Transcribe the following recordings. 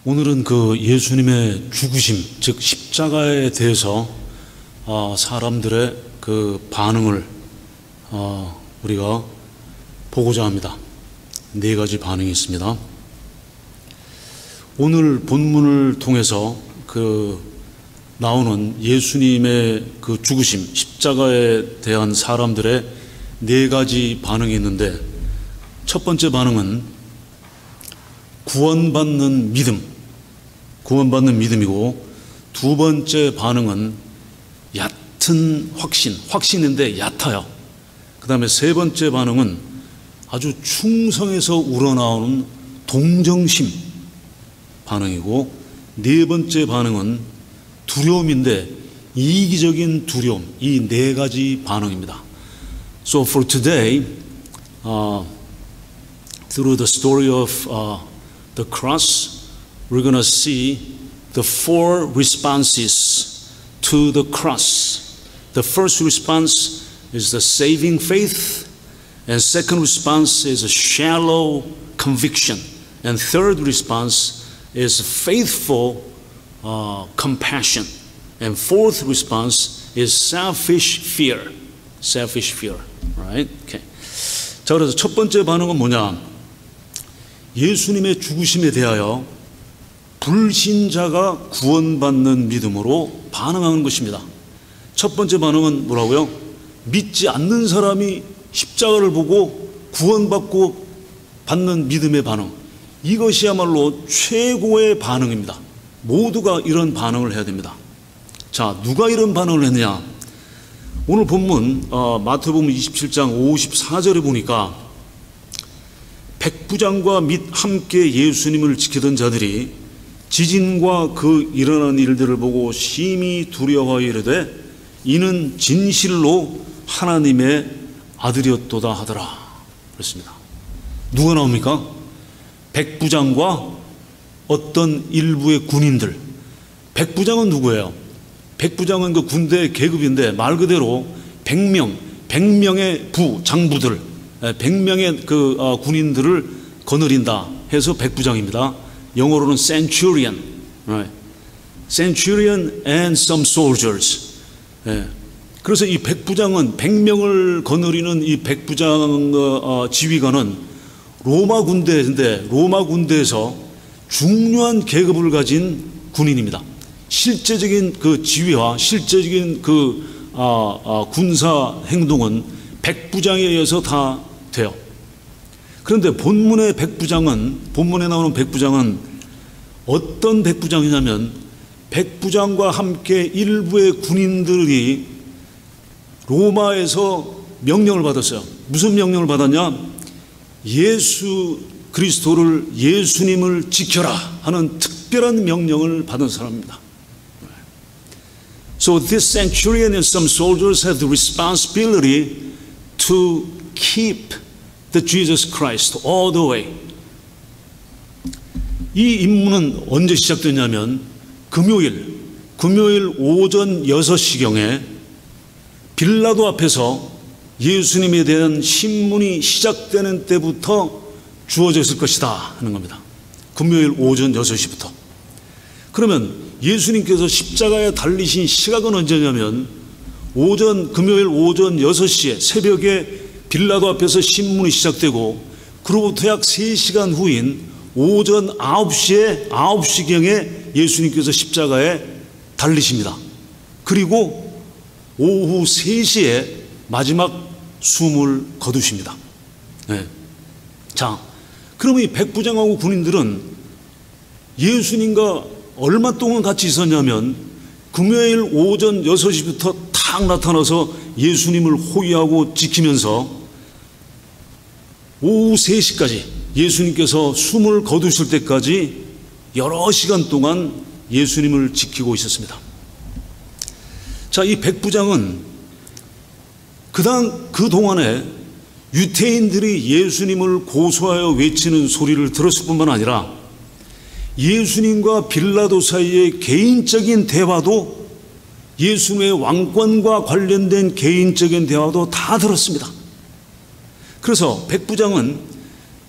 오늘은 그 예수님의 죽으심, 즉 십자가에 대해서 사람들의 그 반응을 우리가 보고자 합니다. 네 가지 반응이 있습니다. 오늘 본문을 통해서 나오는 예수님의 그 죽으심, 십자가에 대한 사람들의 네 가지 반응이 있는데, 첫 번째 반응은 구원받는 믿음이고, 두 번째 반응은 얕은 확신인데 얕아요. 그 다음에 세 번째 반응은 아주 충성에서 우러나오는 동정심 반응이고, 네 번째 반응은 두려움인데 이기적인 두려움. 이 네 가지 반응입니다. So for today, through the story of the cross, we're going to see the four responses to the cross. The first response is the saving faith, and second response is a shallow conviction, and third response is faithful compassion, and fourth response is selfish fear. Right? Okay. 자, 그래서 첫 번째 반응은 뭐냐? 예수님의 죽으심에 대하여 불신자가 구원받는 믿음으로 반응하는 것입니다. 첫 번째 반응은 뭐라고요? 믿지 않는 사람이 십자가를 보고 구원받고 받는 믿음의 반응. 이것이야말로 최고의 반응입니다. 모두가 이런 반응을 해야 됩니다. 자, 누가 이런 반응을 했느냐? 오늘 본문 마태복음 27장 54절에 보니까 백부장과 및 함께 예수님을 지키던 자들이 지진과 그 일어난 일들을 보고 심히 두려워하여 이르되 이는 진실로 하나님의 아들이었도다 하더라 그랬습니다. 누가 나옵니까? 백부장과 어떤 일부의 군인들. 백부장은 누구예요? 백부장은 그 군대 계급인데 말 그대로 100명의 장부들, 100명의 그 군인들을 거느린다 해서 백부장입니다. 영어로는 centurion, right? Centurion and some soldiers. 그래서 이 백부장은 100명을 거느리는 이 백부장 지휘관은 로마 군대인데 로마 군대에서 중요한 계급을 가진 군인입니다. 실제적인 그 지휘와 실제적인 그 군사 행동은 백부장에 의해서 다 돼요. 그런데 본문에 나오는 백부장은 어떤 백부장이냐면 백부장과 함께 일부의 군인들이 로마에서 명령을 받았어요. 무슨 명령을 받았냐? 예수 그리스도를, 예수님을 지켜라 하는 특별한 명령을 받은 사람입니다. So this centurion and some soldiers have the responsibility to keep the Jesus Christ all the way. 이 임무는 언제 시작됐냐면 금요일 오전 6시경에 빌라도 앞에서 예수님에 대한 신문이 시작되는 때부터 주어졌을 것이다 하는 겁니다. 금요일 오전 6시부터. 그러면 예수님께서 십자가에 달리신 시각은 언제냐면 금요일 오전 6시에 새벽에 빌라도 앞에서 신문이 시작되고 그로부터 약 3시간 후인 오전 9시경에 예수님께서 십자가에 달리십니다. 그리고 오후 3시에 마지막 숨을 거두십니다. 자, 그러면 이 백부장하고 군인들은 예수님과 얼마 동안 같이 있었냐면 금요일 오전 6시부터 탁 나타나서 예수님을 호위하고 지키면서 오후 3시까지 예수님께서 숨을 거두실 때까지 여러 시간 동안 예수님을 지키고 있었습니다. 자, 이 백부장은 그동안에 유태인들이 예수님을 고소하여 외치는 소리를 들었을 뿐만 아니라 예수님과 빌라도 사이의 개인적인 대화도, 예수님의 왕권과 관련된 개인적인 대화도 다 들었습니다. 그래서 백부장은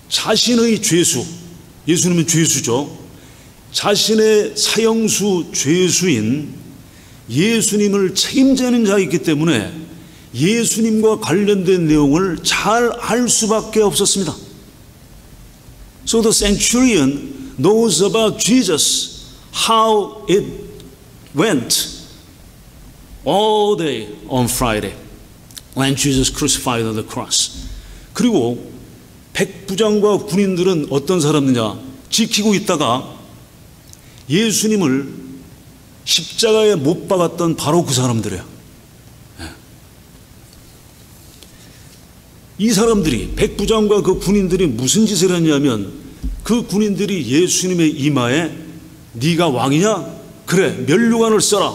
자신의 죄수, 예수님은 죄수죠. 자신의 사형수 죄수인 예수님을 책임지는 자이기 때문에 예수님과 관련된 내용을 잘 알 수밖에 없었습니다. So the centurion knows about Jesus, how it went all day on Friday when Jesus crucified on the cross. 그리고 백부장과 군인들은 어떤 사람이냐? 지키고 있다가 예수님을 십자가에 못 박았던 바로 그 사람들이에요. 이 사람들이, 백부장과 그 군인들이 무슨 짓을 했냐면, 그 군인들이 예수님의 이마에 네가 왕이냐? 그래, 면류관을 써라.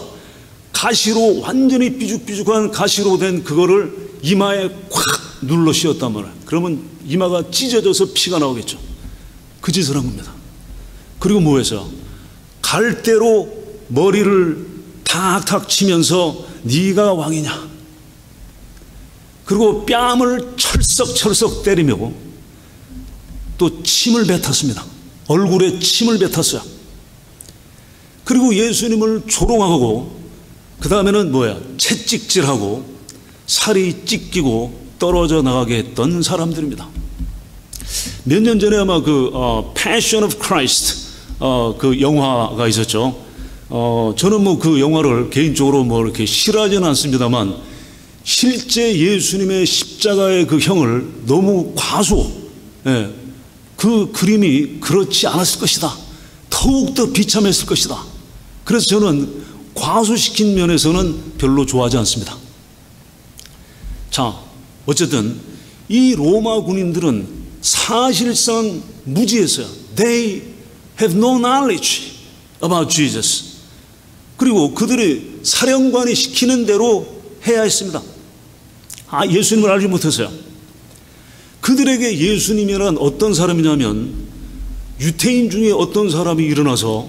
가시로, 완전히 삐죽삐죽한 가시로 된 그거를 이마에 콱 눌러 씌웠단 말이에요. 그러면 이마가 찢어져서 피가 나오겠죠. 그 짓을 한 겁니다. 그리고 뭐 해서 갈대로 머리를 탁탁 치면서 네가 왕이냐? 그리고 뺨을 철썩철썩 때리며 또 침을 뱉었습니다. 얼굴에 침을 뱉었어요. 그리고 예수님을 조롱하고 그 다음에는 뭐야? 채찍질하고 살이 찢기고 떨어져 나가게 했던 사람들입니다. 몇 년 전에 아마 그 Passion of Christ 그 영화가 있었죠. 저는 뭐 그 영화를 개인적으로 뭐 이렇게 싫어하지는 않습니다만, 실제 예수님의 십자가의 그 형을 너무 그 그림이 그렇지 않았을 것이다. 더욱더 비참했을 것이다. 그래서 저는 과소시킨 면에서는 별로 좋아하지 않습니다. 자, 어쨌든 이 로마 군인들은 사실상 무지했어요. They have no knowledge about Jesus. 그리고 그들이 사령관이 시키는 대로 해야 했습니다. 예수님을 알지 못했어요. 그들에게 예수님이란 어떤 사람이냐면, 유태인 중에 어떤 사람이 일어나서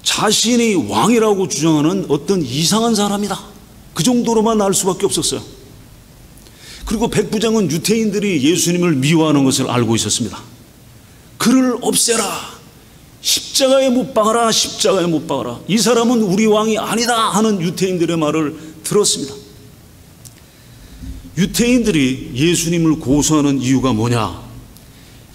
자신이 왕이라고 주장하는 어떤 이상한 사람이다. 그 정도로만 알 수밖에 없었어요. 그리고 백부장은 유태인들이 예수님을 미워하는 것을 알고 있었습니다. 그를 없애라. 십자가에 못 박아라. 십자가에 못 박아라. 이 사람은 우리 왕이 아니다 하는 유태인들의 말을 들었습니다. 유태인들이 예수님을 고소하는 이유가 뭐냐?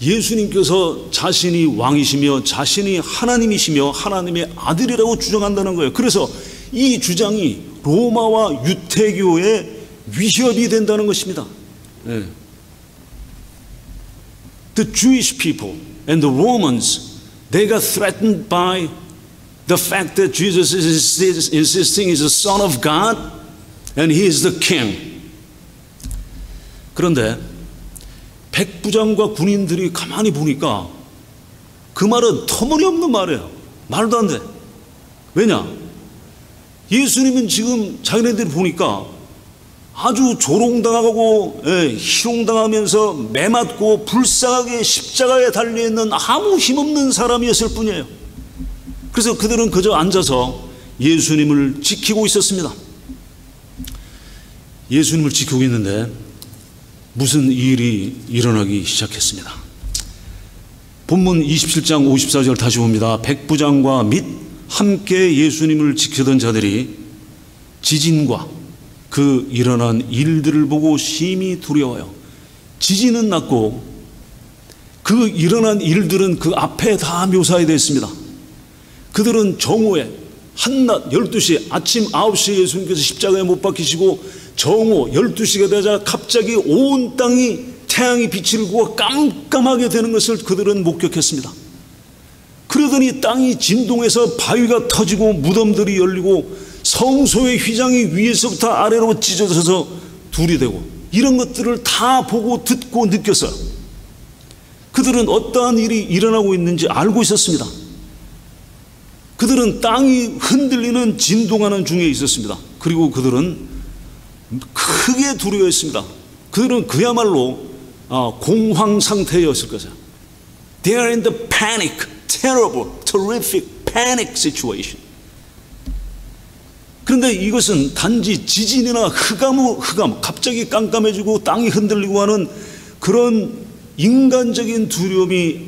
예수님께서 자신이 왕이시며 자신이 하나님이시며 하나님의 아들이라고 주장한다는 거예요. 그래서 이 주장이 로마와 유태교의 위협이 된다는 것입니다. 네. The Jewish people and the Romans, they got threatened by the fact that Jesus is insisting he's the Son of God and he is the King. 그런데 백부장과 군인들이 가만히 보니까 그 말은 터무니없는 말이에요. 말도 안 돼. 왜냐? 예수님은 지금 자기네들이 보니까 아주 조롱당하고 희롱당하면서 매맞고 불쌍하게 십자가에 달려있는 아무 힘없는 사람이었을 뿐이에요. 그래서 그들은 그저 앉아서 예수님을 지키고 있었습니다. 예수님을 지키고 있는데 무슨 일이 일어나기 시작했습니다. 본문 27장 54절 다시 봅니다. 백부장과 및 함께 예수님을 지키던 자들이 지진과 그 일어난 일들을 보고 심히 두려워요. 지진은 났고 그 일어난 일들은 그 앞에 다 묘사되어 있습니다. 그들은 정오에 한낮 12시 아침 9시에 예수님께서 십자가에 못 박히시고 정오 12시가 되자 갑자기 온 땅이 태양이 빛을 구워 깜깜하게 되는 것을 그들은 목격했습니다. 그러더니 땅이 진동해서 바위가 터지고 무덤들이 열리고 성소의 휘장이 위에서부터 아래로 찢어져서 둘이 되고, 이런 것들을 다 보고 듣고 느꼈어요. 그들은 어떠한 일이 일어나고 있는지 알고 있었습니다. 그들은 땅이 흔들리는 진동하는 중에 있었습니다. 그리고 그들은 크게 두려워했습니다. 그들은 그야말로 공황 상태였을 것이에요. They are in the panic, terrible, terrific panic situation. 그런데 이것은 단지 지진이나 흑암, 갑자기 깜깜해지고 땅이 흔들리고 하는 그런 인간적인 두려움이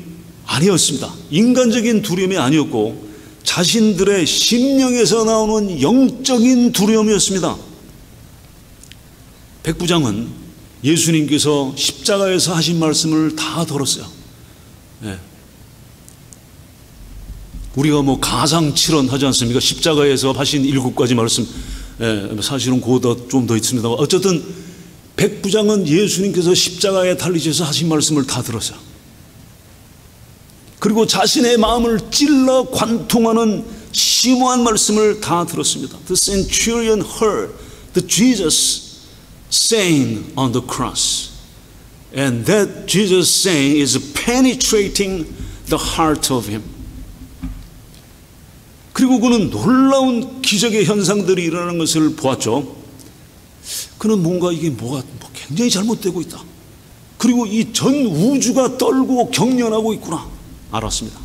아니었습니다. 인간적인 두려움이 아니었고, 자신들의 심령에서 나오는 영적인 두려움이었습니다. 백부장은 예수님께서 십자가에서 하신 말씀을 다 들었어요. 예. 우리가 뭐 가상칠언 하지 않습니까? 십자가에서 하신 7가지 말씀, 예, 사실은 그보다 좀 더 있습니다. 어쨌든 백부장은 예수님께서 십자가에 달리셔서 하신 말씀을 다 들었어요. 그리고 자신의 마음을 찔러 관통하는 심오한 말씀을 다 들었습니다. The centurion heard the Jesus saying on the cross, and that Jesus saying is penetrating the heart of him. 그리고 그는 놀라운 기적의 현상들이 일어나는 것을 보았죠. 그는 뭔가 이게 뭐가 굉장히 잘못되고 있다. 그리고 이 전 우주가 떨고 경련하고 있구나 알았습니다.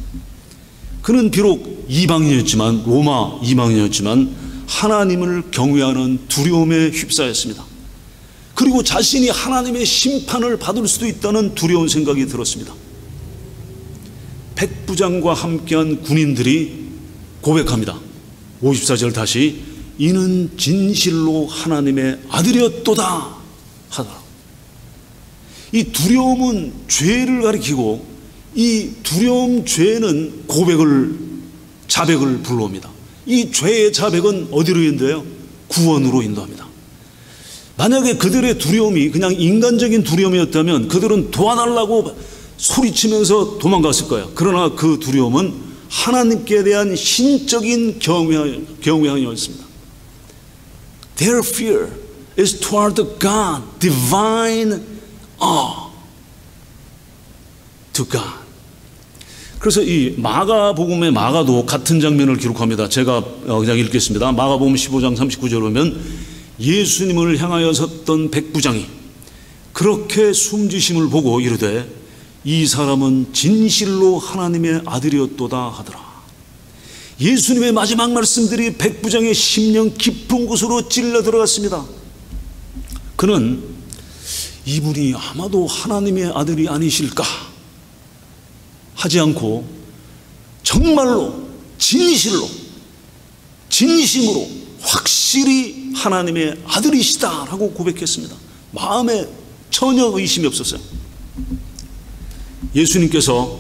그는 비록 이방인이었지만, 로마 이방인이었지만 하나님을 경외하는 두려움에 휩싸였습니다. 그리고 자신이 하나님의 심판을 받을 수도 있다는 두려운 생각이 들었습니다. 백부장과 함께한 군인들이 고백합니다. 54절 다시, 이는 진실로 하나님의 아들이었도다 하더라. 이 두려움은 죄를 가리키고, 이 두려움 죄는 자백을 불러옵니다. 이 죄의 자백은 어디로 인도해요? 구원으로 인도합니다. 만약에 그들의 두려움이 그냥 인간적인 두려움이었다면 그들은 도와달라고 소리치면서 도망갔을 거예요. 그러나 그 두려움은 하나님께 대한 신적인 경외함이었습니다. Their fear is toward God, divine awe to God. 그래서 이 마가복음의 마가도 같은 장면을 기록합니다. 제가 그냥 읽겠습니다. 마가복음 15장 39절 보면 예수님을 향하여 섰던 백부장이 그렇게 숨지심을 보고 이르되 이 사람은 진실로 하나님의 아들이었도다 하더라. 예수님의 마지막 말씀들이 백부장의 심령 깊은 곳으로 찔러 들어갔습니다. 그는 이분이 아마도 하나님의 아들이 아니실까 하지 않고 정말로 진심으로 확실히 하나님의 아들이시다라고 고백했습니다. 마음에 전혀 의심이 없었어요. 예수님께서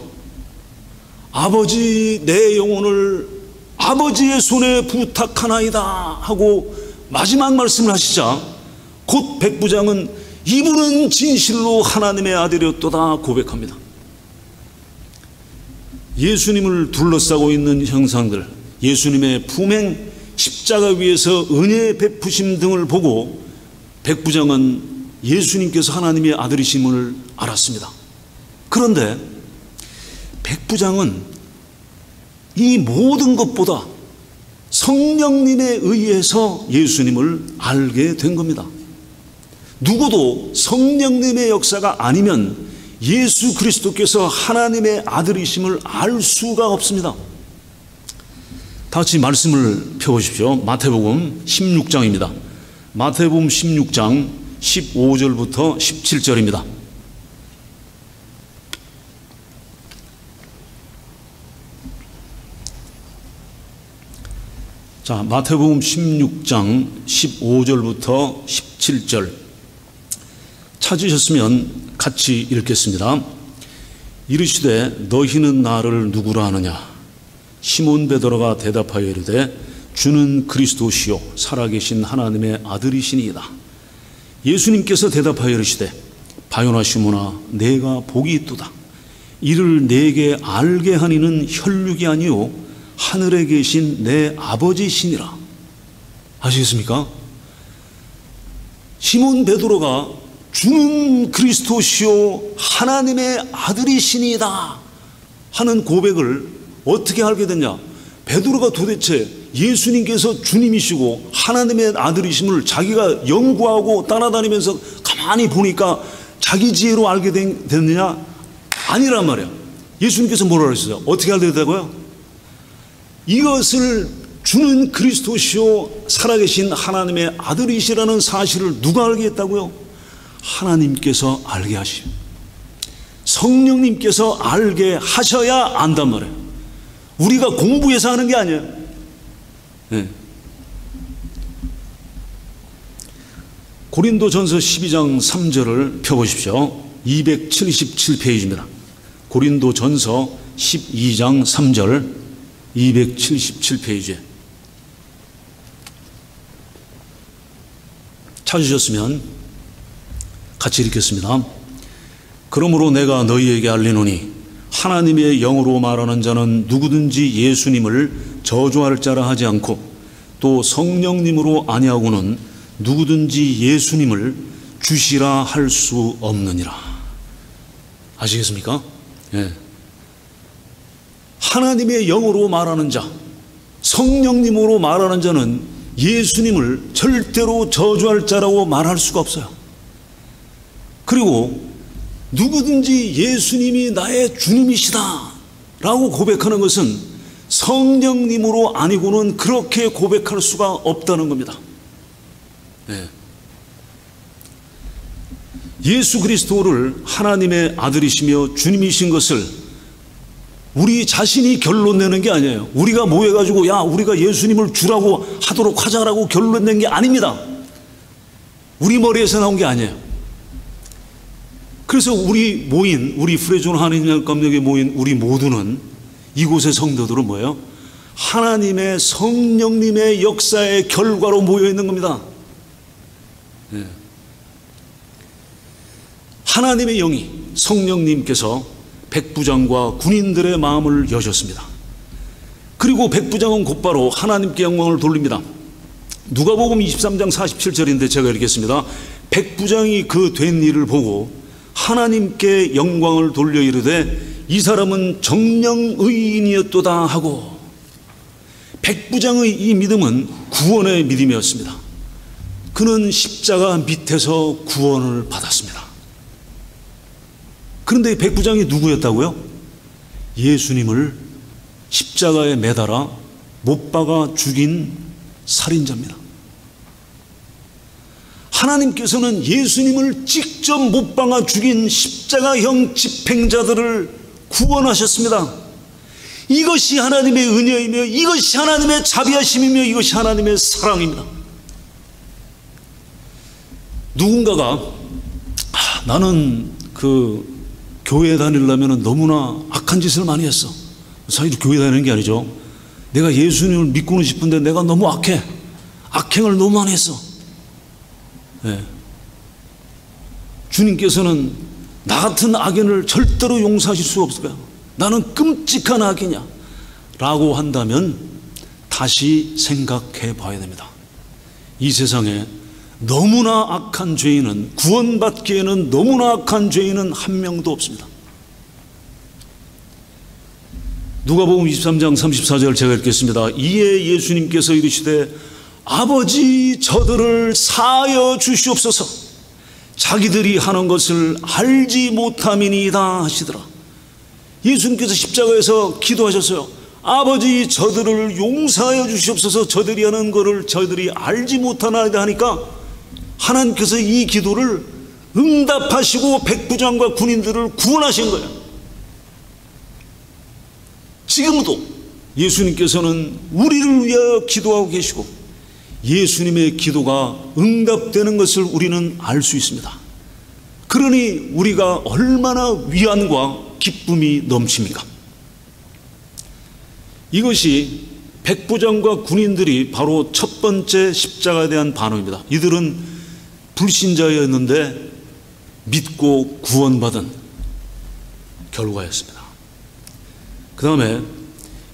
아버지, 내 영혼을 아버지의 손에 부탁하나이다 하고 마지막 말씀을 하시자 곧 백부장은 이분은 진실로 하나님의 아들이었도다 고백합니다. 예수님을 둘러싸고 있는 형상들, 예수님의 품행, 십자가 위에서 은혜의 베푸심 등을 보고 백부장은 예수님께서 하나님의 아들이심을 알았습니다. 그런데 백부장은 이 모든 것보다 성령님에 의해서 예수님을 알게 된 겁니다. 누구도 성령님의 역사가 아니면 예수 그리스도께서 하나님의 아들이심을 알 수가 없습니다. 다 같이 말씀을 펴보십시오. 마태복음 16장입니다. 마태복음 16장 15절부터 17절입니다. 자, 마태복음 16장 15절부터 17절 찾으셨으면 같이 읽겠습니다. 이르시되 너희는 나를 누구라 하느냐? 시몬 베드로가 대답하여 이르되 주는 그리스도시요 살아계신 하나님의 아들이시니이다. 예수님께서 대답하여 이르시되 바요나 시몬아 내가 복이 있도다. 이를 내게 알게 하니는 혈육이 아니요 하늘에 계신 내 아버지시니라. 아시겠습니까? 시몬 베드로가 주는 그리스도시요 하나님의 아들이시니이다 하는 고백을 어떻게 알게 됐냐? 베드로가 도대체 예수님께서 주님이시고 하나님의 아들이심을 자기가 연구하고 따라다니면서 가만히 보니까 자기 지혜로 알게 됐느냐? 아니란 말이에요. 예수님께서 뭐라고 하셨어요? 어떻게 알게 됐다고요? 이것을 주는 그리스도시요 살아계신 하나님의 아들이시라는 사실을 누가 알게 했다고요? 하나님께서 알게 하시오. 성령님께서 알게 하셔야 안단 말이에요. 우리가 공부해서 하는 게 아니에요. 네. 고린도전서 12장 3절을 펴보십시오. 277페이지입니다. 고린도전서 12장 3절 277페이지에 찾으셨으면 같이 읽겠습니다. 그러므로 내가 너희에게 알리노니 하나님의 영으로 말하는 자는 누구든지 예수님을 저주할 자라 하지 않고 또 성령님으로 아니하고는 누구든지 예수님을 주시라 할 수 없느니라. 아시겠습니까? 예. 하나님의 영으로 말하는 자, 성령님으로 말하는 자는 예수님을 절대로 저주할 자라고 말할 수가 없어요. 그리고 누구든지 예수님이 나의 주님이시다 라고 고백하는 것은 성령님으로 아니고는 그렇게 고백할 수가 없다는 겁니다. 네. 예수 그리스도를 하나님의 아들이시며 주님이신 것을 우리 자신이 결론 내는 게 아니에요. 우리가 모여가지고 야 우리가 예수님을 주라고 하도록 하자라고 결론 낸 게 아닙니다. 우리 머리에서 나온 게 아니에요. 그래서 우리 프레존 하나님 감력에 모인 우리 모두는 이곳의 성도들은 뭐예요? 하나님의 성령님의 역사의 결과로 모여 있는 겁니다. 네. 하나님의 영이 성령님께서 백부장과 군인들의 마음을 여셨습니다. 그리고 백부장은 곧바로 하나님께 영광을 돌립니다. 누가복음 23장 47절인데 제가 읽겠습니다. 백부장이 그 된 일을 보고 하나님께 영광을 돌려 이르되 이 사람은 정령 의인이었도다 하고, 백부장의 이 믿음은 구원의 믿음이었습니다. 그는 십자가 밑에서 구원을 받았습니다. 그런데 백부장이 누구였다고요? 예수님을 십자가에 매달아 못 박아 죽인 살인자입니다. 하나님께서는 예수님을 직접 못 박아 죽인 십자가형 집행자들을 구원하셨습니다. 이것이 하나님의 은혜이며 이것이 하나님의 자비하심이며 이것이 하나님의 사랑입니다. 누군가가 나는 교회 다니려면 너무나 악한 짓을 많이 했어. 사실 교회 다니는 게 아니죠. 내가 예수님을 믿고는 싶은데 내가 너무 악해. 악행을 너무 많이 했어. 네. 주님께서는 나 같은 악인을 절대로 용서하실 수 없을 거야. 나는 끔찍한 악이냐 라고 한다면 다시 생각해 봐야 됩니다. 이 세상에 너무나 악한 죄인은, 구원받기에는 너무나 악한 죄인은 한 명도 없습니다. 누가복음 23장 34절 제가 읽겠습니다. 이에 예수님께서 이르시되 아버지 저들을 사하여 주시옵소서, 자기들이 하는 것을 알지 못함이니이다 하시더라. 예수님께서 십자가에서 기도하셨어요. 아버지 저들을 용서하여 주시옵소서, 저들이 하는 것을 저들이 알지 못하나이다 하니까 하나님께서 이 기도를 응답하시고 백부장과 군인들을 구원하신 거예요. 지금도 예수님께서는 우리를 위하여 기도하고 계시고 예수님의 기도가 응답되는 것을 우리는 알 수 있습니다. 그러니 우리가 얼마나 위안과 기쁨이 넘칩니까? 이것이 백부장과 군인들이 바로 첫 번째 십자가에 대한 반응입니다. 이들은 불신자였는데 믿고 구원받은 결과였습니다. 그 다음에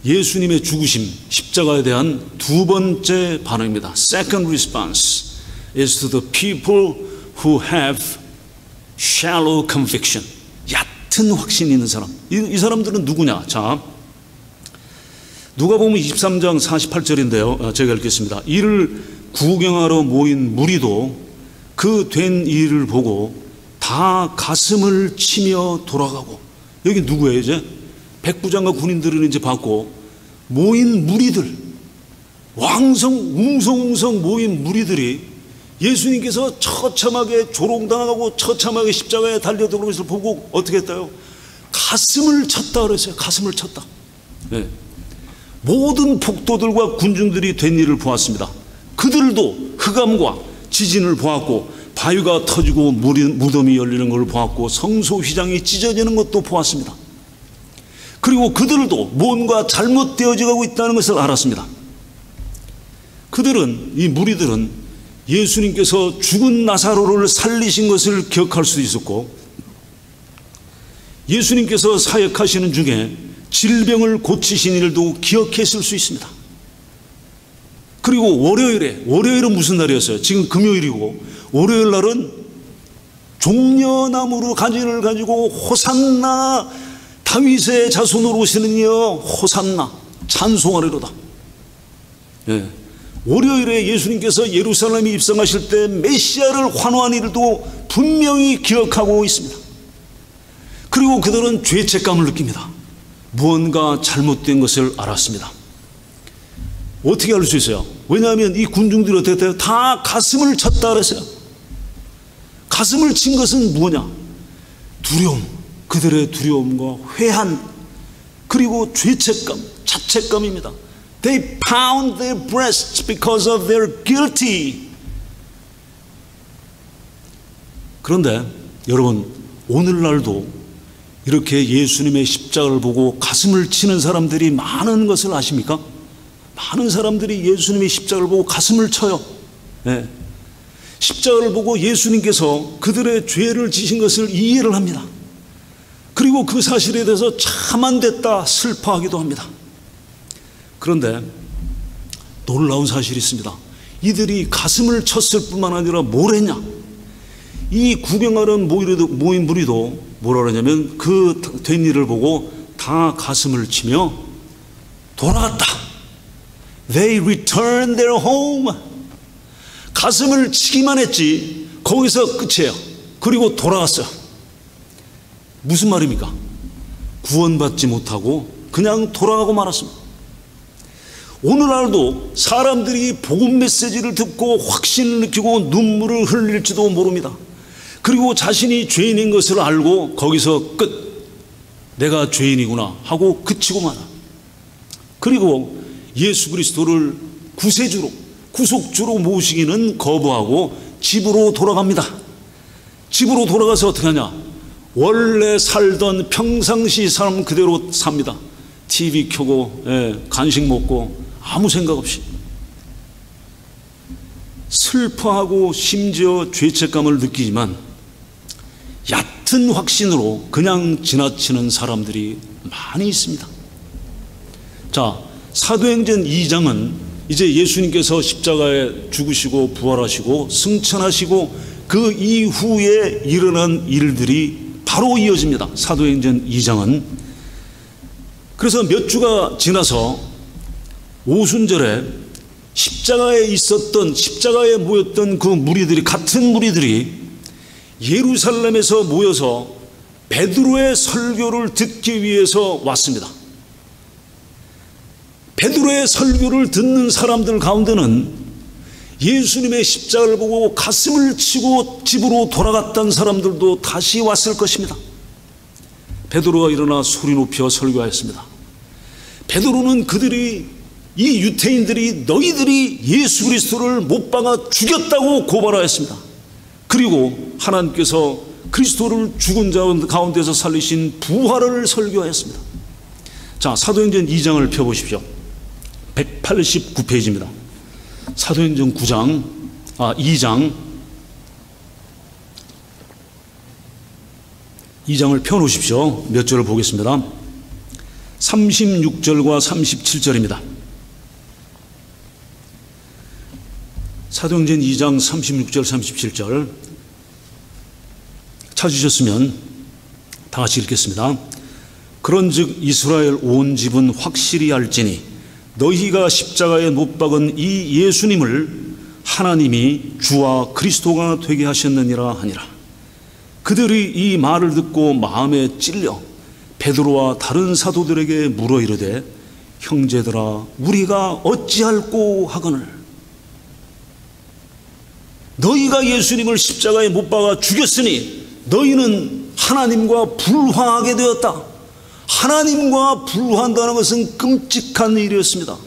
예수님의 죽으심, 십자가에 대한 두 번째 반응입니다. Second response is to the people who have shallow conviction. 얕은 확신이 있는 사람. 이 사람들은 누구냐? 자, 누가복음 23장 48절인데요. 제가 읽겠습니다. 이를 구경하러 모인 무리도 그 된 일을 보고 다 가슴을 치며 돌아가고. 여기 누구예요 이제? 백부장과 군인들은 이제 받고 모인 무리들, 웅성웅성 모인 무리들이 예수님께서 처참하게 조롱당하고 처참하게 십자가에 달려들어오는 것을 보고 어떻게 했다요? 가슴을 쳤다 그랬어요. 가슴을 쳤다. 네. 모든 폭도들과 군중들이 된 일을 보았습니다. 그들도 흑암과 지진을 보았고 바위가 터지고 무덤이 열리는 것을 보았고 성소 휘장이 찢어지는 것도 보았습니다. 그리고 그들도 뭔가 잘못되어져 가고 있다는 것을 알았습니다. 이 무리들은 예수님께서 죽은 나사로를 살리신 것을 기억할 수도 있었고, 예수님께서 사역하시는 중에 질병을 고치신 일도 기억했을 수 있습니다. 그리고 월요일은 무슨 날이었어요? 지금 금요일이고, 월요일 날은 종려나무로 가지를 가지고 호산나 다윗의 자손으로 오시는 이여 호산나 찬송하리로다. 예. 월요일에 예수님께서 예루살렘에 입성하실 때 메시아를 환호한 일도 분명히 기억하고 있습니다. 그리고 그들은 죄책감을 느낍니다. 무언가 잘못된 것을 알았습니다. 어떻게 알 수 있어요? 왜냐하면 이 군중들이 어떻게 돼요? 다 가슴을 쳤다 그랬어요. 가슴을 친 것은 뭐냐? 두려움, 그들의 두려움과 회한, 그리고 죄책감, 자책감입니다. They pound their breasts because of their guilty. 그런데 여러분, 오늘날도 이렇게 예수님의 십자가를 보고 가슴을 치는 사람들이 많은 것을 아십니까? 많은 사람들이 예수님의 십자가를 보고 가슴을 쳐요. 네. 십자가를 보고 예수님께서 그들의 죄를 지신 것을 이해를 합니다. 그리고 그 사실에 대해서 참 안 됐다 슬퍼하기도 합니다. 그런데 놀라운 사실이 있습니다. 이들이 가슴을 쳤을 뿐만 아니라 뭘 했냐? 이 구경하는 모인 무리도 뭐라 그러냐면 그 된 일을 보고 다 가슴을 치며 돌아갔다. They returned their home. 가슴을 치기만 했지 거기서 끝이에요. 그리고 돌아갔어요. 무슨 말입니까? 구원받지 못하고 그냥 돌아가고 말았습니다. 오늘날도 사람들이 복음 메시지를 듣고 확신을 느끼고 눈물을 흘릴지도 모릅니다. 그리고 자신이 죄인인 것을 알고 거기서 끝, 내가 죄인이구나 하고 그치고 마나. 그리고 예수 그리스도를 구세주로, 구속주로 모시기는 거부하고 집으로 돌아갑니다. 집으로 돌아가서 어떻게 하냐? 원래 살던 평상시 삶 그대로 삽니다. TV 켜고 간식 먹고 아무 생각 없이. 슬퍼하고 심지어 죄책감을 느끼지만 얕은 확신으로 그냥 지나치는 사람들이 많이 있습니다. 자, 사도행전 2장은 이제 예수님께서 십자가에 죽으시고 부활하시고 승천하시고 그 이후에 일어난 일들이 바로 이어집니다. 사도행전 2장은. 그래서 몇 주가 지나서 오순절에 십자가에 모였던 그 무리들이, 같은 무리들이 예루살렘에서 모여서 베드로의 설교를 듣기 위해서 왔습니다. 베드로의 설교를 듣는 사람들 가운데는 예수님의 십자가를 보고 가슴을 치고 집으로 돌아갔던 사람들도 다시 왔을 것입니다. 베드로가 일어나 소리 높여 설교하였습니다. 베드로는 이 유태인들이 너희들이 예수 그리스도를 못 박아 죽였다고 고발하였습니다. 그리고 하나님께서 그리스도를 죽은 자 가운데서 살리신 부활을 설교하였습니다. 자, 사도행전 2장을 펴보십시오. 189페이지입니다. 사도행전 2장을 펴놓으십시오. 몇 절을 보겠습니다. 36절과 37절입니다. 사도행전 2장 36절 37절 찾으셨으면 다 같이 읽겠습니다. 그런즉 이스라엘 온 집은 확실히 알지니 너희가 십자가에 못 박은 이 예수님을 하나님이 주와 그리스도가 되게 하셨느니라 하니라. 그들이 이 말을 듣고 마음에 찔려 베드로와 다른 사도들에게 물어 이르되 형제들아 우리가 어찌할꼬 하거늘. 너희가 예수님을 십자가에 못 박아 죽였으니 너희는 하나님과 불화하게 되었다. 하나님과 불화한다는 것은 끔찍한 일이었습니다.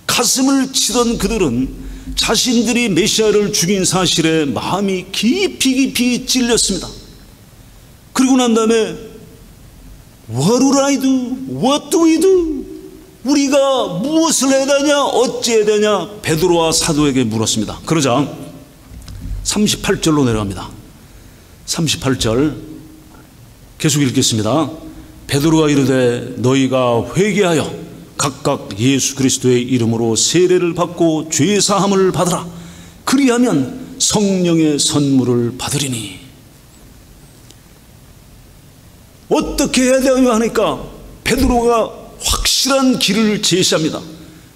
가슴을 치던 그들은 자신들이 메시아를 죽인 사실에 마음이 깊이 찔렸습니다. 그리고 난 다음에 What do I do? What do we do? 우리가 무엇을 해야 되냐? 어찌해야 되냐? 베드로와 사도에게 물었습니다. 그러자 38절로 내려갑니다. 38절 계속 읽겠습니다. 베드로가 이르되 너희가 회개하여 각각 예수 그리스도의 이름으로 세례를 받고 죄 사함을 받으라. 그리하면 성령의 선물을 받으리니. 어떻게 해야 되냐 하니까 베드로가 확실한 길을 제시합니다.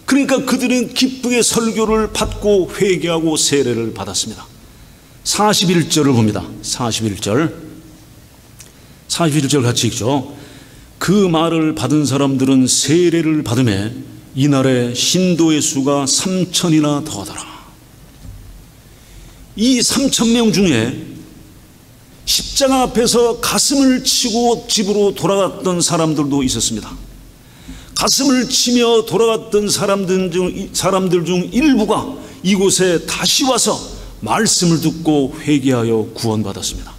그러니까 그들은 기쁘게 설교를 받고 회개하고 세례를 받았습니다. 41절을 봅니다. 41절 같이 읽죠. 그 말을 받은 사람들은 세례를 받음에 이날에 신도의 수가 3,000이나 더하더라. 이 3,000명 중에 십자가 앞에서 가슴을 치고 집으로 돌아갔던 사람들도 있었습니다. 가슴을 치며 돌아갔던 사람들 중 일부가 이곳에 다시 와서 말씀을 듣고 회개하여 구원받았습니다.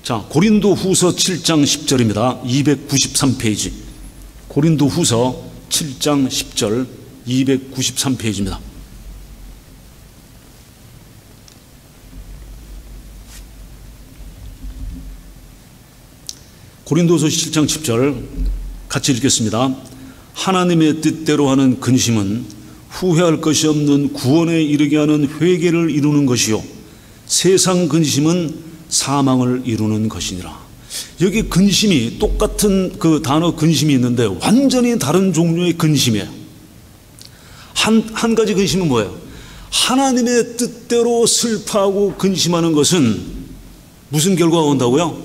자, 고린도 후서 7장 10절입니다. 293페이지. 고린도 후서 7장 10절 293페이지입니다. 고린도서 7장 10절 같이 읽겠습니다. 하나님의 뜻대로 하는 근심은 후회할 것이 없는 구원에 이르게 하는 회개를 이루는 것이요 세상 근심은 사망을 이루는 것이니라. 여기 근심이 똑같은 그 단어 근심이 있는데 완전히 다른 종류의 근심이에요. 한 가지 근심은 뭐예요? 하나님의 뜻대로 슬퍼하고 근심하는 것은 무슨 결과가 온다고요?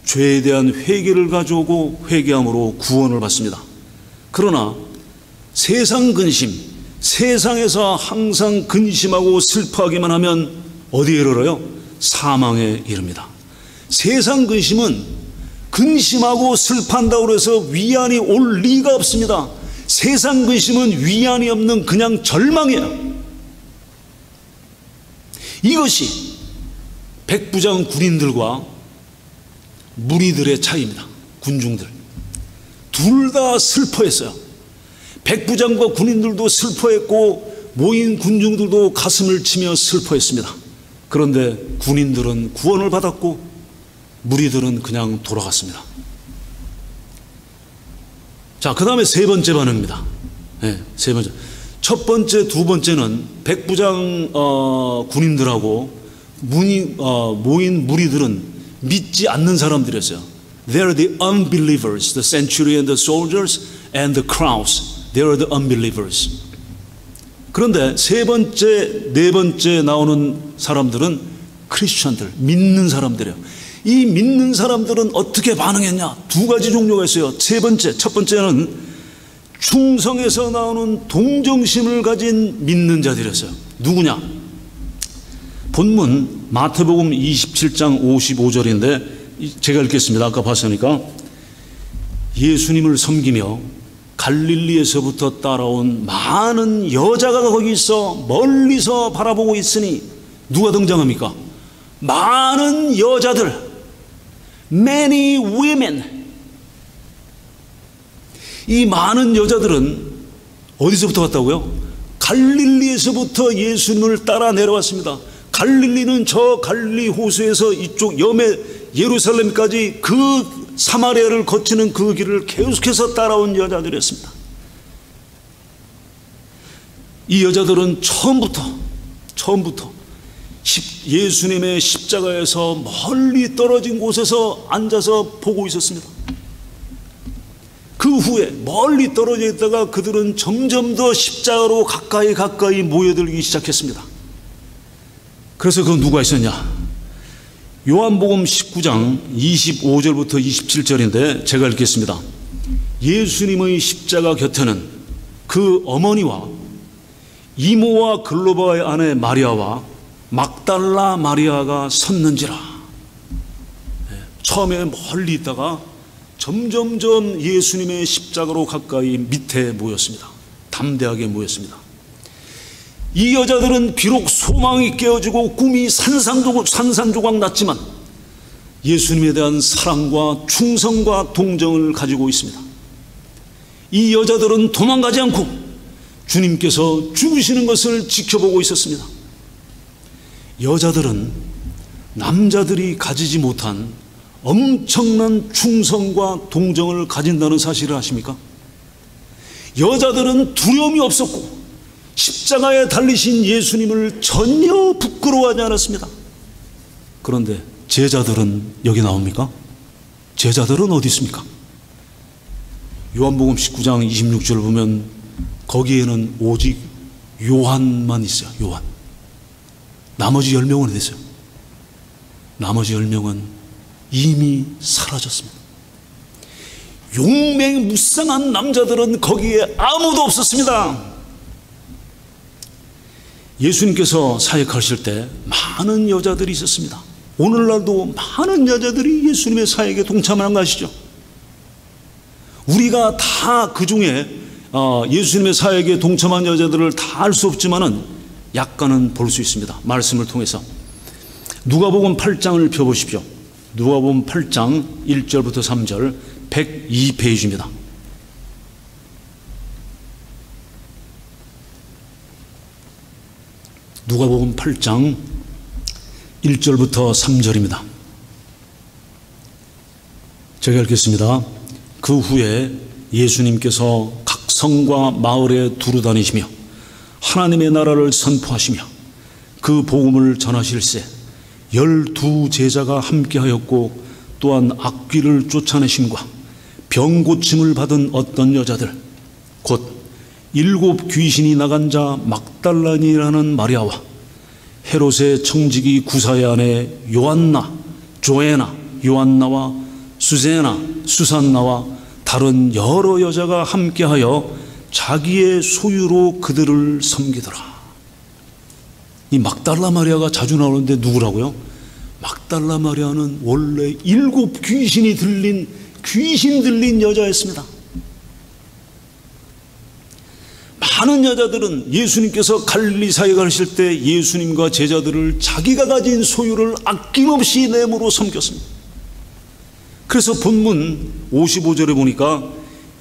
죄에 대한 회개를 가져오고 회개함으로 구원을 받습니다. 그러나 세상 근심, 세상에서 항상 근심하고 슬퍼하기만 하면 어디에 이르러요? 사망에 이릅니다. 세상 근심은 근심하고 슬퍼한다고 해서 위안이 올 리가 없습니다. 세상 근심은 위안이 없는 그냥 절망이에요. 이것이 백부장 군인들과 무리들의 차이입니다. 군중들 둘 다 슬퍼했어요. 백부장과 군인들도 슬퍼했고 모인 군중들도 가슴을 치며 슬퍼했습니다. 그런데 군인들은 구원을 받았고 무리들은 그냥 돌아갔습니다. 자, 그 다음에 세 번째 반응입니다. 네, 세 번째. 첫 번째, 두 번째는 백부장 군인들하고 모인 무리들은 믿지 않는 사람들이었어요. They are the unbelievers. The centurion, the soldiers, and the crowds. They are the unbelievers. 그런데 세 번째, 네 번째 나오는 사람들은 크리스천들, 믿는 사람들이에요. 이 믿는 사람들은 어떻게 반응했냐? 두 가지 종류가 있어요. 첫 번째는 충성에서 나오는 동정심을 가진 믿는 자들이었어요. 누구냐? 본문 마태복음 27장 55절인데 제가 읽겠습니다. 아까 봤으니까 예수님을 섬기며 갈릴리에서부터 따라온 많은 여자가 거기 있어 멀리서 바라보고 있으니 누가 등장합니까? 많은 여자들, many women. 이 많은 여자들은 어디서부터 왔다고요? 갈릴리에서부터 예수님을 따라 내려왔습니다. 갈릴리는 저 갈릴리 호수에서 이쪽 염해 예루살렘까지 그 사마리아를 거치는 그 길을 계속해서 따라온 여자들이었습니다. 이 여자들은 처음부터 예수님의 십자가에서 멀리 떨어진 곳에서 앉아서 보고 있었습니다. 그 후에 멀리 떨어져 있다가 그들은 점점 더 십자가로 가까이 모여들기 시작했습니다. 그래서 그 누가 있었냐? 요한복음 19장 25절부터 27절인데 제가 읽겠습니다. 예수님의 십자가 곁에는 그 어머니와 이모와 글로바의 아내 마리아와 막달라 마리아가 섰는지라. 처음에 멀리 있다가 점점점 예수님의 십자가로 가까이 밑에 모였습니다. 담대하게 모였습니다. 이 여자들은 비록 소망이 깨어지고 꿈이 산산조각 났지만 예수님에 대한 사랑과 충성과 동정을 가지고 있습니다. 이 여자들은 도망가지 않고 주님께서 죽으시는 것을 지켜보고 있었습니다. 여자들은 남자들이 가지지 못한 엄청난 충성과 동정을 가진다는 사실을 아십니까? 여자들은 두려움이 없었고 십자가에 달리신 예수님을 전혀 부끄러워하지 않았습니다. 그런데 제자들은 여기 나옵니까? 제자들은 어디 있습니까? 요한복음 19장 26절을 보면 거기에는 오직 요한만 있어요. 요한. 나머지 10명은 어디 있어요? 나머지 10명은 이미 사라졌습니다. 용맹무쌍한 남자들은 거기에 아무도 없었습니다. 예수님께서 사역하실 때 많은 여자들이 있었습니다. 오늘날도 많은 여자들이 예수님의 사역에 동참하는 것이죠. 우리가 다 그 중에 예수님의 사역에 동참한 여자들을 다 알 수 없지만은 약간은 볼 수 있습니다. 말씀을 통해서. 누가복음 8장을 펴보십시오. 누가복음 8장 1절부터 3절 102페이지입니다. 누가복음 8장 1절부터 3절입니다. 제가 읽겠습니다. 그 후에 예수님께서 각 성과 마을에 두루 다니시며 하나님의 나라를 선포하시며 그 복음을 전하실세 12 제자가 함께하였고 또한 악귀를 쫓아내심과 병 고침을 받은 어떤 여자들 곧 7 귀신이 나간 자 막달라니라는 마리아와 헤롯의 청지기 구사의 아내 요한나, 조에나, 요한나와 수제나, 수산나와 다른 여러 여자가 함께하여 자기의 소유로 그들을 섬기더라. 이 막달라 마리아가 자주 나오는데 누구라고요? 막달라 마리아는 원래 7 귀신 들린 여자였습니다. 많은 여자들은 예수님께서 갈릴리 사역을 하실 때 예수님과 제자들을 자기가 가진 소유를 아낌없이 내모로 섬겼습니다. 그래서 본문 55절에 보니까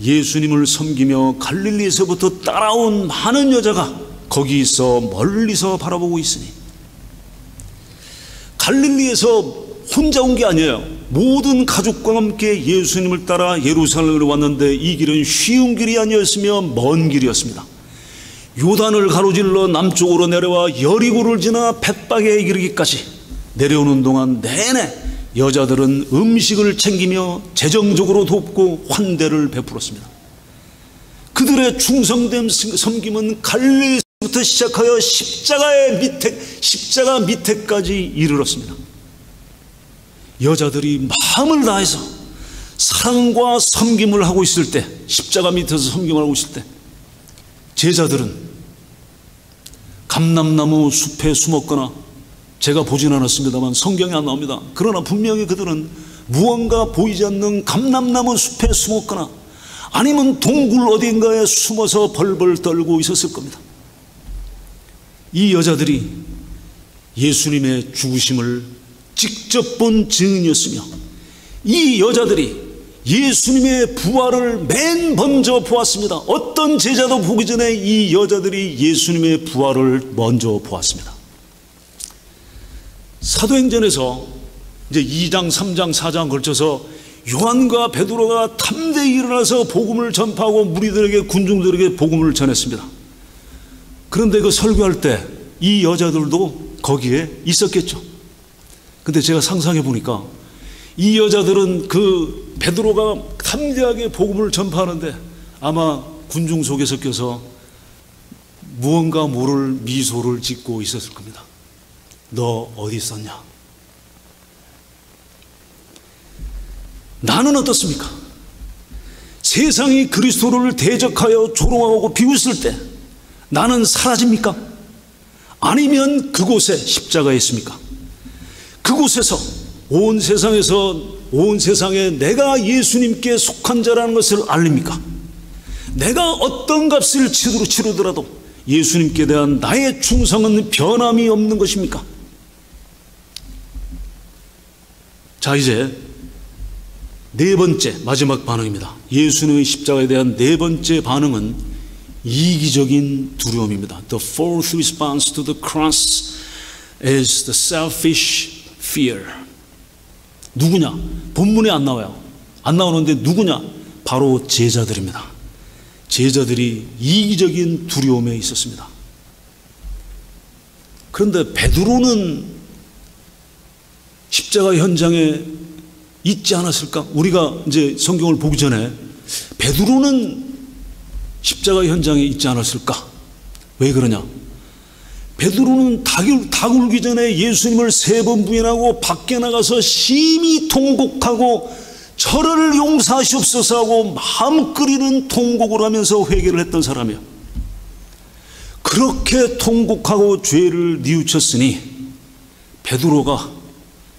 예수님을 섬기며 갈릴리에서부터 따라온 많은 여자가 거기서 멀리서 바라보고 있으니, 갈릴리에서 혼자 온 게 아니에요. 모든 가족과 함께 예수님을 따라 예루살렘으로 왔는데 이 길은 쉬운 길이 아니었으며 먼 길이었습니다. 요단을 가로질러 남쪽으로 내려와 여리고를 지나 벳박에 이르기까지 내려오는 동안 내내 여자들은 음식을 챙기며 재정적으로 돕고 환대를 베풀었습니다. 그들의 충성된 섬김은 갈릴리에서부터 시작하여 십자가 밑에까지 이르렀습니다. 여자들이 마음을 다해서 사랑과 섬김을 하고 있을 때, 십자가 밑에서 섬김을 하고 있을 때, 제자들은 감람나무 숲에 숨었거나, 제가 보진 않았습니다만 성경에 안 나옵니다. 그러나 분명히 그들은 무언가 보이지 않는 감람나무 숲에 숨었거나 아니면 동굴 어딘가에 숨어서 벌벌 떨고 있었을 겁니다. 이 여자들이 예수님의 죽으심을 직접 본 증인이었으며, 이 여자들이 예수님의 부활을 맨 먼저 보았습니다. 어떤 제자도 보기 전에 이 여자들이 예수님의 부활을 먼저 보았습니다. 사도행전에서 이제 2장, 3장, 4장 걸쳐서 요한과 베드로가 담대히 일어나서 복음을 전파하고 무리들에게, 군중들에게 복음을 전했습니다. 그런데 그 설교할 때 이 여자들도 거기에 있었겠죠. 근데 제가 상상해 보니까 이 여자들은 그 베드로가 담대하게 복음을 전파하는데 아마 군중 속에 섞여서 무언가 모를 미소를 짓고 있었을 겁니다. 너 어디 있었냐? 나는 어떻습니까? 세상이 그리스도를 대적하여 조롱하고 비웃을 때 나는 사라집니까? 아니면 그곳에 십자가에 있습니까? 그곳에서 온 세상에서 온 세상에 내가 예수님께 속한 자라는 것을 알립니까? 내가 어떤 값을 치르더라도 예수님께 대한 나의 충성은 변함이 없는 것입니까? 자, 이제 네 번째 마지막 반응입니다. 예수님의 십자가에 대한 네 번째 반응은 이기적인 두려움입니다. The fourth response to the cross is the selfish fear. 누구냐? 본문에 안 나와요. 안 나오는데 누구냐? 바로 제자들입니다. 제자들이 이기적인 두려움에 있었습니다. 그런데 베드로는 십자가 현장에 있지 않았을까? 우리가 이제 성경을 보기 전에 베드로는 십자가 현장에 있지 않았을까? 왜 그러냐? 베드로는 닭 울기 전에 예수님을 3번 부인하고 밖에 나가서 심히 통곡하고 저를 용서하시옵소서 하고 마음 끓이는 통곡을 하면서 회개를 했던 사람이에요. 그렇게 통곡하고 죄를 뉘우쳤으니 베드로가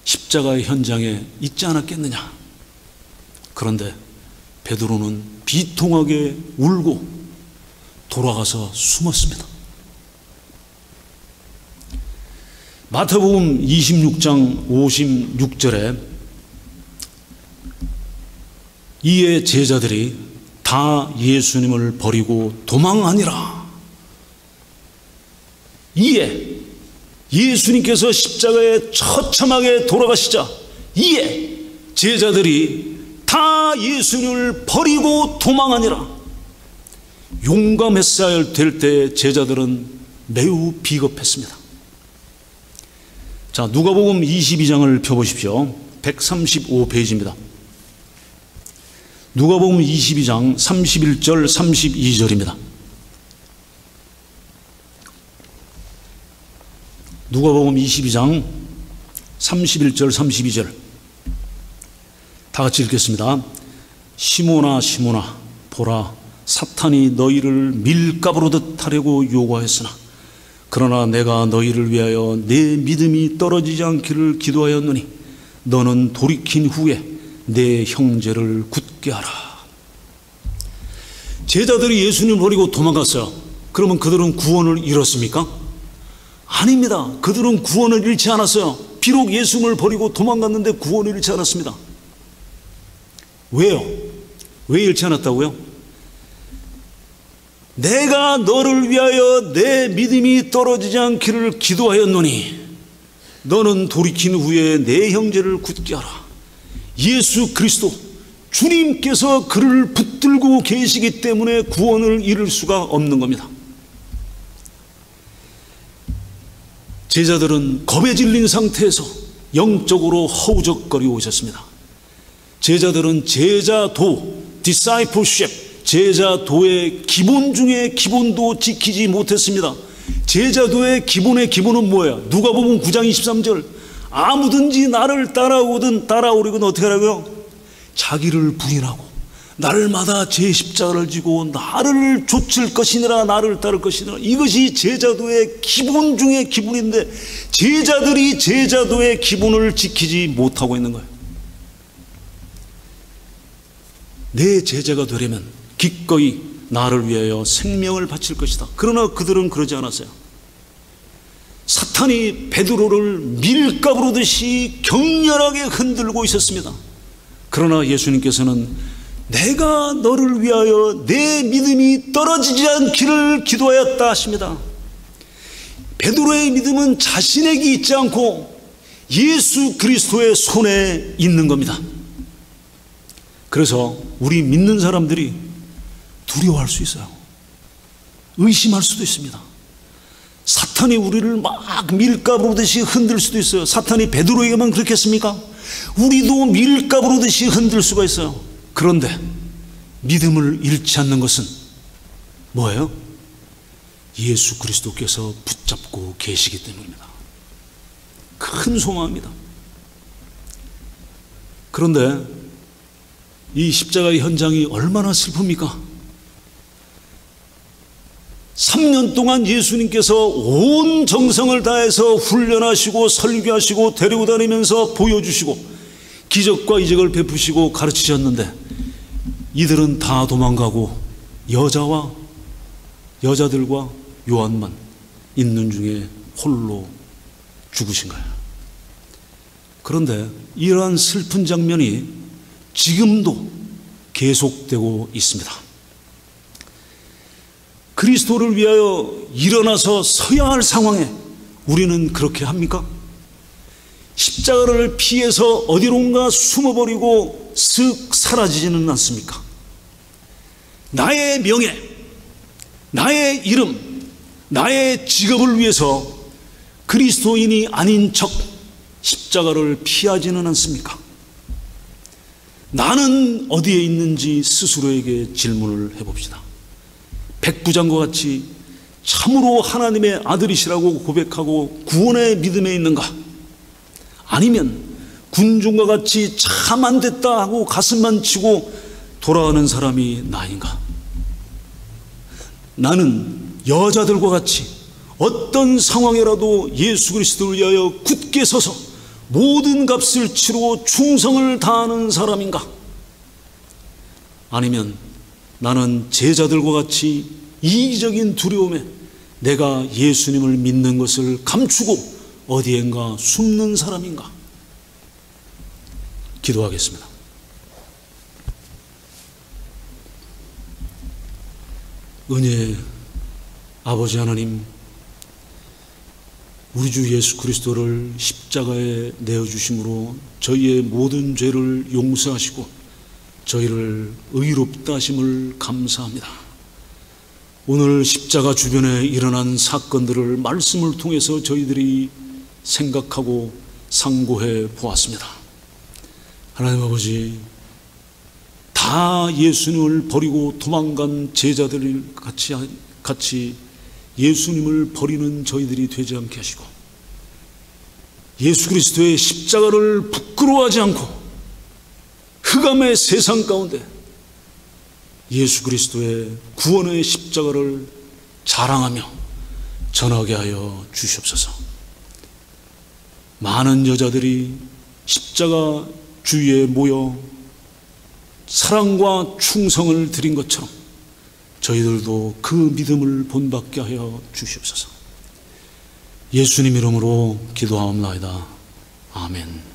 십자가의 현장에 있지 않았겠느냐. 그런데 베드로는 비통하게 울고 돌아가서 숨었습니다. 마태복음 26장 56절에 이에 제자들이 다 예수님을 버리고 도망하니라. 이에 예수님께서 십자가에 처참하게 돌아가시자 이에 제자들이 다 예수님을 버리고 도망하니라. 용감했어야 될 때 제자들은 매우 비겁했습니다. 자, 누가복음 22장을 펴보십시오. 135페이지입니다. 누가복음 22장 31절 32절입니다. 누가복음 22장 31절 32절 다 같이 읽겠습니다. 시몬아 시몬아 보라 사탄이 너희를 밀가부르듯 하려고 요구하였으나 그러나 내가 너희를 위하여 내 믿음이 떨어지지 않기를 기도하였노니 너는 돌이킨 후에 내 형제를 굳게 하라. 제자들이 예수님을 버리고 도망갔어요. 그러면 그들은 구원을 잃었습니까? 아닙니다. 그들은 구원을 잃지 않았어요. 비록 예수님을 버리고 도망갔는데 구원을 잃지 않았습니다. 왜요? 왜 잃지 않았다고요? 내가 너를 위하여 내 믿음이 떨어지지 않기를 기도하였노니 너는 돌이킨 후에 내 형제를 굳게 하라. 예수 그리스도 주님께서 그를 붙들고 계시기 때문에 구원을 잃을 수가 없는 겁니다. 제자들은 겁에 질린 상태에서 영적으로 허우적거리고 있었습니다. 제자들은 제자도, discipleship, 제자도의 기본 중에 기본도 지키지 못했습니다. 제자도의 기본의 기본은 뭐예요? 누가복음 9장 23절 아무든지 나를 따라오려거든 어떻게 하라고요? 자기를 부인하고 날마다 제 십자가를 지고 나를 좇을 것이니라 나를 따를 것이니라. 이것이 제자도의 기본 중에 기본인데 제자들이 제자도의 기본을 지키지 못하고 있는 거예요. 내 제자가 되려면 기꺼이 나를 위하여 생명을 바칠 것이다. 그러나 그들은 그러지 않았어요. 사탄이 베드로를 밀가부르듯이 격렬하게 흔들고 있었습니다. 그러나 예수님께서는 내가 너를 위하여 내 믿음이 떨어지지 않기를 기도하였다 하십니다. 베드로의 믿음은 자신에게 있지 않고 예수 그리스도의 손에 있는 겁니다. 그래서 우리 믿는 사람들이 두려워할 수 있어요. 의심할 수도 있습니다. 사탄이 우리를 막 밀가부르듯이 흔들 수도 있어요. 사탄이 베드로에게만 그렇게 했습니까? 우리도 밀가부르듯이 흔들 수가 있어요. 그런데 믿음을 잃지 않는 것은 뭐예요? 예수 그리스도께서 붙잡고 계시기 때문입니다. 큰 소망입니다. 그런데 이 십자가의 현장이 얼마나 슬픕니까? 3년 동안 예수님께서 온 정성을 다해서 훈련하시고 설교하시고 데리고 다니면서 보여주시고 기적과 이적을 베푸시고 가르치셨는데 이들은 다 도망가고 여자들과 요한만 있는 중에 홀로 죽으신 거예요. 그런데 이러한 슬픈 장면이 지금도 계속되고 있습니다. 그리스도를 위하여 일어나서 서야 할 상황에 우리는 그렇게 합니까? 십자가를 피해서 어디론가 숨어버리고 슥 사라지지는 않습니까? 나의 명예, 나의 이름, 나의 직업을 위해서 그리스도인이 아닌 척 십자가를 피하지는 않습니까? 나는 어디에 있는지 스스로에게 질문을 해봅시다. 백부장과 같이 참으로 하나님의 아들이시라고 고백하고 구원의 믿음에 있는가? 아니면 군중과 같이 참 안 됐다 하고 가슴만 치고 돌아가는 사람이 나인가? 나는 여자들과 같이 어떤 상황이라도 예수 그리스도를 위하여 굳게 서서 모든 값을 치르고 충성을 다하는 사람인가? 아니면 나는 제자들과 같이 이기적인 두려움에 내가 예수님을 믿는 것을 감추고 어디엔가 숨는 사람인가? 기도하겠습니다. 은혜의 아버지 하나님, 우리 주 예수 그리스도를 십자가에 내어주심으로 저희의 모든 죄를 용서하시고 저희를 의롭다 하심을 감사합니다. 오늘 십자가 주변에 일어난 사건들을 말씀을 통해서 저희들이 생각하고 상고해 보았습니다. 하나님 아버지, 다 예수님을 버리고 도망간 제자들 같이 예수님을 버리는 저희들이 되지 않게 하시고 예수 그리스도의 십자가를 부끄러워하지 않고 흑암의 세상 가운데 예수 그리스도의 구원의 십자가를 자랑하며 전하게 하여 주시옵소서. 많은 여자들이 십자가 주위에 모여 사랑과 충성을 드린 것처럼 저희들도 그 믿음을 본받게 하여 주시옵소서. 예수님 이름으로 기도하옵나이다. 아멘.